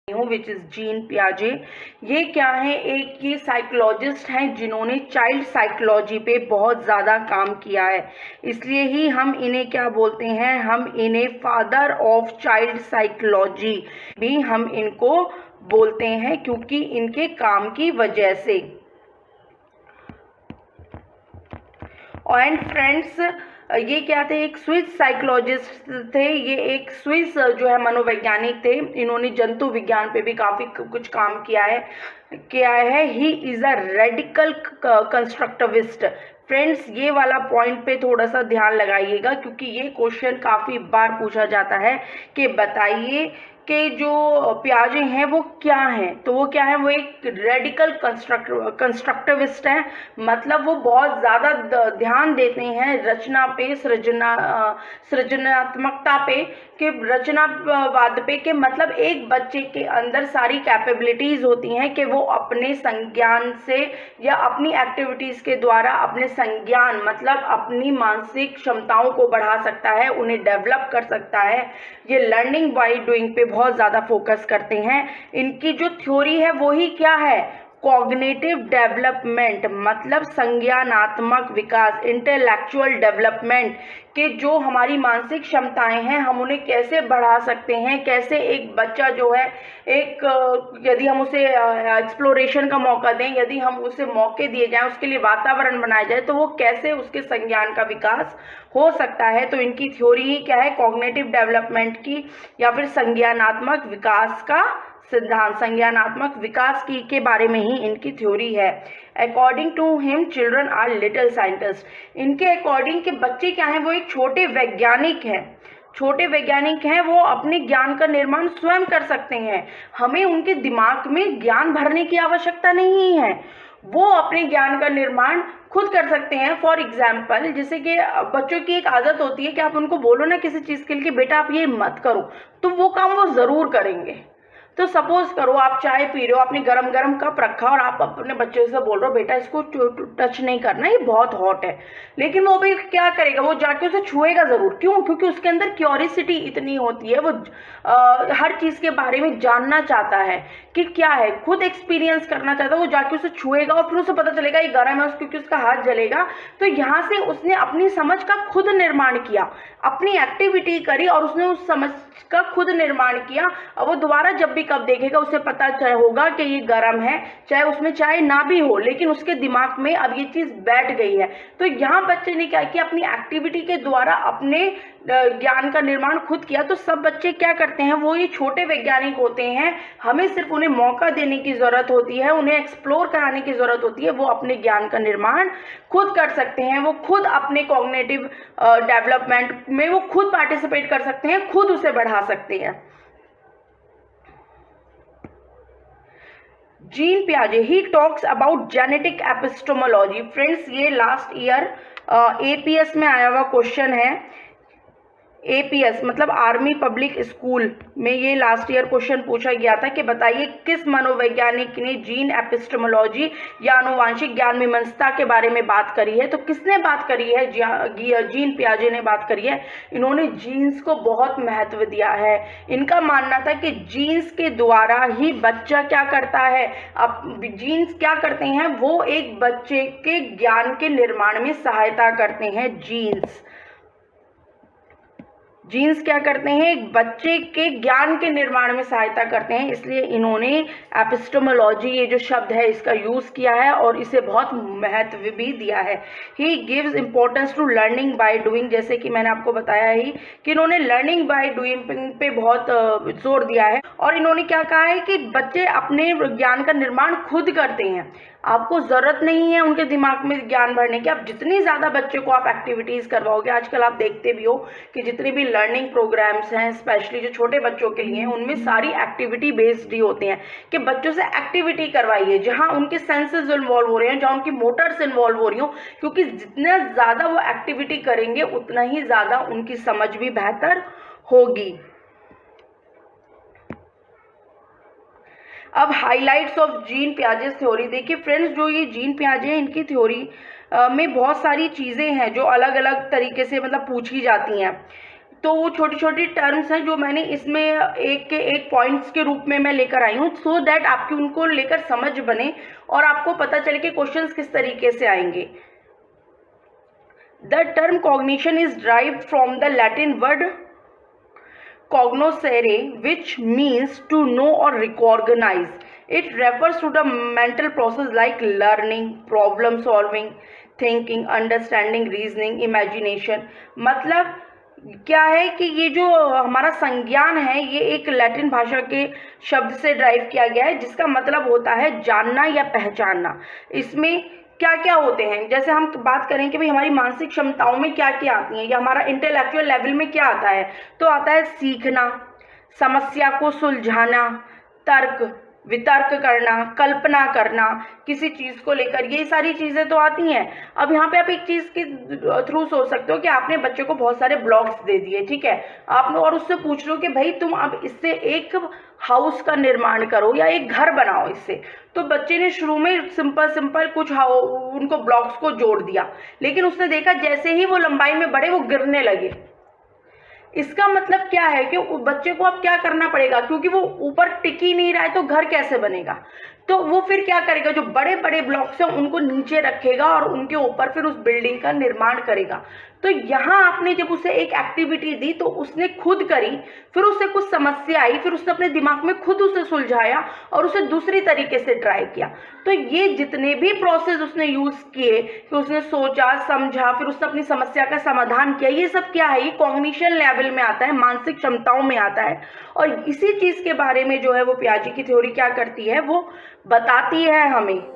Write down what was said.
हूँ which is gene पियाजे। ये क्या है, एक ये साइकोलॉजिस्ट हैं जिन्होंने चाइल्ड साइकोलॉजी पे बहुत ज़्यादा काम किया है, इसलिए ही हम इन्हें क्या बोलते हैं, हम इन्हें फादर ऑफ चाइल्ड साइकोलॉजी भी हम इनको बोलते हैं, क्योंकि इनके काम की वजह से। एंड फ्रेंड्स, ये क्या थे, एक स्विस साइकोलॉजिस्ट थे, ये एक स्विस जो है मनोवैज्ञानिक थे। इन्होंने जंतु विज्ञान पे भी काफ़ी कुछ काम किया है। He is a radical constructivist. Friends, ये वाला पॉइंट पे थोड़ा सा ध्यान लगाइएगा, क्योंकि ये क्वेश्चन काफ़ी बार पूछा जाता है कि बताइए कि जो पियाजे हैं वो क्या हैं। तो वो क्या है, वो एक रेडिकल कंस्ट्रक्टिविस्ट हैं, मतलब वो बहुत ज़्यादा ध्यान देते हैं रचना पे, सृजनात्मकता पे, कि रचनावाद पे, कि मतलब एक बच्चे के अंदर सारी कैपेबिलिटीज़ होती हैं कि वो अपने संज्ञान से या अपनी एक्टिविटीज़ के द्वारा अपने संज्ञान मतलब अपनी मानसिक क्षमताओं को बढ़ा सकता है, उन्हें डेवलप कर सकता है। ये लर्निंग बाय डूइंग पे बहुत ज़्यादा फोकस करते हैं। इनकी जो थ्योरी है वो ही क्या है, कॉग्निटिव डेवलपमेंट, मतलब संज्ञानात्मक विकास, इंटेलेक्चुअल डेवलपमेंट, कि जो हमारी मानसिक क्षमताएं हैं हम उन्हें कैसे बढ़ा सकते हैं, कैसे एक बच्चा जो है यदि हम उसे एक्सप्लोरेशन का मौका दें, यदि हम उसे मौके दिए जाएं, उसके लिए वातावरण बनाया जाए, तो वो कैसे उसके संज्ञान का विकास हो सकता है। तो इनकी थ्योरी ही क्या है, कॉग्निटिव डेवलपमेंट की, या फिर संज्ञानात्मक विकास का सिद्धांत, संज्ञानात्मक विकास की के बारे में ही इनकी थ्योरी है। According to him children are little scientist. इनके अकॉर्डिंग के बच्चे क्या हैं, वो एक छोटे वैज्ञानिक हैं, वो अपने ज्ञान का निर्माण स्वयं कर सकते हैं। हमें उनके दिमाग में ज्ञान भरने की आवश्यकता नहीं है, वो अपने ज्ञान का निर्माण खुद कर सकते हैं। फॉर एग्जाम्पल, जैसे कि बच्चों की एक आदत होती है कि आप उनको बोलो ना किसी चीज़ के लिए, बेटा आप ये मत करो, तो वो काम वो ज़रूर करेंगे। तो सपोज करो आप चाय पी रहे हो, आपने गरम गरम कप रखा और आप अपने बच्चे से बोल रहे हो बेटा इसको टच नहीं करना, ये बहुत हॉट है, लेकिन वो भी क्या करेगा, वो जाके उसे छुएगा ज़रूर। क्यों? क्योंकि उसके अंदर क्यूरियोसिटी इतनी होती है, वो हर चीज़ के बारे में जानना चाहता है कि क्या है, खुद एक्सपीरियंस करना चाहता है। वो जाके उसे छुएगा और फिर उसे पता चलेगा ये गर्म है, क्योंकि उसका हाथ जलेगा। तो यहाँ से उसने अपनी समझ का खुद निर्माण किया, अपनी एक्टिविटी करी और उसने उस समझ का खुद निर्माण किया। अब वो दोबारा जब भी कब देखेगा उसे पता होगा कि ये गर्म है, चाहे उसमें चाय ना भी हो, लेकिन उसके दिमाग में अब ये चीज़ बैठ गई है। तो यहाँ बच्चे ने क्या किया, अपनी एक्टिविटी के द्वारा अपने ज्ञान का निर्माण खुद किया। तो सब बच्चे क्या करते हैं, वो ये छोटे वैज्ञानिक होते हैं, हमें सिर्फ उन्हें मौका देने की ज़रूरत होती है, उन्हें एक्सप्लोर कराने की ज़रूरत होती है, वो अपने ज्ञान का निर्माण खुद कर सकते हैं। वो खुद अपने कॉग्निटिव डेवलपमेंट में वो खुद पार्टिसिपेट कर सकते हैं, खुद उसे बढ़ा सकते हैं। जीन पियाजे he talks about genetic epistemology. Friends, ये लास्ट ईयर एपीएस में आया हुआ क्वेश्चन है। एपीएस मतलब आर्मी पब्लिक स्कूल में ये लास्ट ईयर क्वेश्चन पूछा गया था कि बताइए किस मनोवैज्ञानिक ने जीन एपिस्टेमोलॉजी या आनुवांशिक ज्ञान मीमांसा के बारे में बात करी है। तो किसने बात करी है, जीन पियाजे ने बात करी है। इन्होंने जीन्स को बहुत महत्व दिया है। इनका मानना था कि जीन्स के द्वारा ही बच्चा क्या करता है, अब जीन्स क्या करते हैं, वो एक बच्चे के ज्ञान के निर्माण में सहायता करते हैं। जीन्स क्या करते हैं, एक बच्चे के ज्ञान के निर्माण में सहायता करते हैं, इसलिए इन्होंने एपिस्टेमोलॉजी ये जो शब्द है इसका यूज़ किया है और इसे बहुत महत्व भी दिया है। He gives importance to learning by doing, जैसे कि मैंने आपको बताया ही कि इन्होंने लर्निंग बाय डूइंग पे बहुत जोर दिया है। और इन्होंने क्या कहा है कि बच्चे अपने ज्ञान का निर्माण खुद करते हैं, आपको ज़रूरत नहीं है उनके दिमाग में ज्ञान भरने की। आप जितनी ज़्यादा बच्चे को आप एक्टिविटीज़ करवाओगे, आजकल आप देखते भी हो कि जितने भी लर्निंग प्रोग्राम्स हैं स्पेशली जो छोटे बच्चों के लिए हैं, उनमें सारी एक्टिविटी बेस्ड ही होते हैं कि बच्चों से एक्टिविटी करवाइए जहाँ उनके सेंसेस इन्वॉल्व हो रहे हैं, जहाँ उनकी मोटर्स इन्वॉल्व हो रही हो, क्योंकि जितना ज़्यादा वो एक्टिविटी करेंगे उतना ही ज़्यादा उनकी समझ भी बेहतर होगी। अब हाइलाइट्स ऑफ जीन पियाजे थ्योरी देखिए फ्रेंड्स, जो ये जीन पियाजे हैं इनकी थ्योरी में बहुत सारी चीज़ें हैं जो अलग अलग तरीके से मतलब पूछी जाती हैं। तो वो छोटी छोटी टर्म्स हैं जो मैंने इसमें एक के एक पॉइंट्स के रूप में मैं लेकर आई हूँ, सो दैट आपकी उनको लेकर समझ बने और आपको पता चले कि क्वेश्चंस किस तरीके से आएंगे। The term cognition is derived from the Latin word cognoscere, which means to know or recognize. It refers to the mental process like learning, problem solving, thinking, understanding, reasoning, imagination. मतलब क्या है कि ये जो हमारा संज्ञान है ये एक लैटिन भाषा के शब्द से ड्राइव किया गया है, जिसका मतलब होता है जानना या पहचानना। इसमें क्या क्या होते हैं, जैसे हम बात करें कि भाई हमारी मानसिक क्षमताओं में क्या क्या आती हैं या हमारा इंटेलेक्चुअल लेवल में क्या आता है, तो आता है सीखना, समस्या को सुलझाना, तर्क वितर्क करना, कल्पना करना किसी चीज़ को लेकर, ये सारी चीज़ें तो आती हैं। अब यहाँ पे आप एक चीज़ के थ्रू सोच सकते हो कि आपने बच्चे को बहुत सारे ब्लॉक्स दे दिए, ठीक है, आप और उससे पूछ लो कि भाई तुम अब इससे एक हाउस का निर्माण करो या एक घर बनाओ इससे, तो बच्चे ने शुरू में सिंपल कुछ उनको ब्लॉक्स को जोड़ दिया, लेकिन उसने देखा जैसे ही वो लंबाई में बढ़े वो गिरने लगे। इसका मतलब क्या है कि बच्चे को अब क्या करना पड़ेगा, क्योंकि वो ऊपर टिक ही नहीं रहा है तो घर कैसे बनेगा, तो वो फिर क्या करेगा, जो बड़े बड़े ब्लॉक्स हैं उनको नीचे रखेगा और उनके ऊपर फिर उस बिल्डिंग का निर्माण करेगा। तो यहाँ आपने जब उसे एक एक्टिविटी दी तो उसने खुद करी, फिर उससे कुछ समस्या आई, फिर उसने अपने दिमाग में खुद उसे सुलझाया और उसे दूसरी तरीके से ट्राई किया। तो ये जितने भी प्रोसेस उसने यूज़ किए कि उसने सोचा समझा फिर उसने अपनी समस्या का समाधान किया, ये सब क्या है, ये कॉग्निशन लेवल में आता है, मानसिक क्षमताओं में आता है। और इसी चीज़ के बारे में जो है वो पियाजे की थ्योरी क्या करती है, वो बताती है हमें